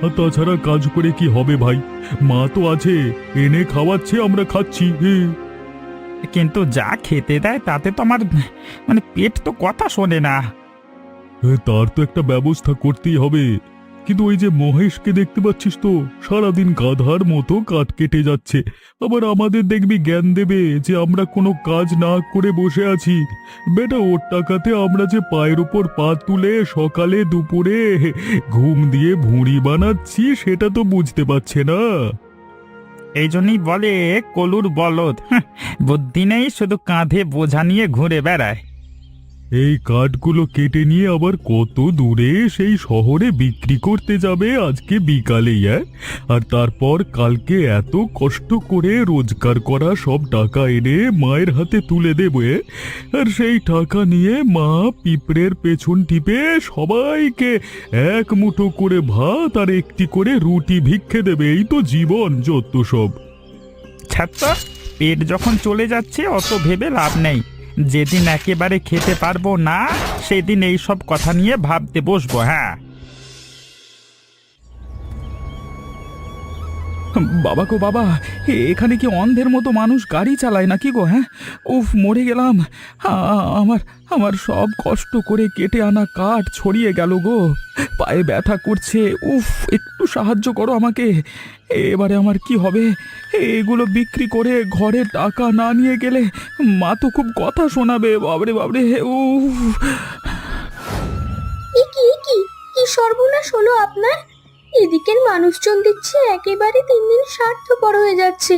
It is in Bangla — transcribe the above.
আর তাছাড়া কাজ করে কি হবে ভাই? মা তো আছে, এনে খাওয়াচ্ছে, আমরা খাচ্ছি। কিন্তু যা খেতে দেয় তাতে তো আমার পেট তো কথা শোনে না। তার তো একটা ব্যবস্থা করতেই হবে। কিন্তু ওই যে মহেশকে দেখতে পাচ্ছিস তো, সারাদিন গাধার মতো কাঠ কেটে যাচ্ছে, আবার আমাদের দেখবি জ্ঞান দেবে যে আমরা কোনো কাজ না করে বসে আছি। বেটা, ওর টাকাতে আমরা যে পায়ের উপর পা তুলে সকালে দুপুরে ঘুম দিয়ে ভুঁড়ি বানাচ্ছি, সেটা তো বুঝতে পারছে না। এই জন্যই বলে কলুর বলদ, বুদ্ধি নেই, শুধু কাঁধে বোঝা নিয়ে ঘুরে বেড়ায়। এই কাঠগুলো কেটে নিয়ে আবার কত দূরে সেই শহরে বিক্রি করতে যাবে আজকে বিকালেই, আর তারপর কালকে এত কষ্ট করে রোজগার করা সব টাকা এনে মায়ের হাতে তুলে দেবে। আর সেই টাকা নিয়ে মা পিঁপড়ের পেছন টিপে সবাইকে এক মুঠো করে ভাত আর একটি করে রুটি ভিক্ষে দেবে। এই তো জীবন যত সব। ছাত্র, পেট যখন চলে যাচ্ছে অত ভেবে লাভ নেই। যেদিন একেবারে খেতে পারবো না সেদিন এই সব কথা নিয়ে ভাবতে বসবো। হ্যাঁ, বাবা গো বাবা, এখানে কি অন্ধের মতো মানুষ গাড়ি চালায় নাকি গো? হ্যাঁ, উফ, মরে গেলাম। আমার আমার সব কষ্ট করে কেটে আনা কাঠ ছড়িয়ে গেল গো, পায়ে ব্যথা করছে। উফ, একটু সাহায্য করো আমাকে। এবারে আমার কি হবে? এগুলো বিক্রি করে ঘরে টাকা না নিয়ে গেলে মা তো খুব কথা শোনাবে। বাবরে বাবরে, উফ। এ কি কি কি সর্বনাশ হলো আপনার? এদিকের মানুষজন দেখছি একেবারে দিন দিন স্বার্থপর হয়ে যাচ্ছে।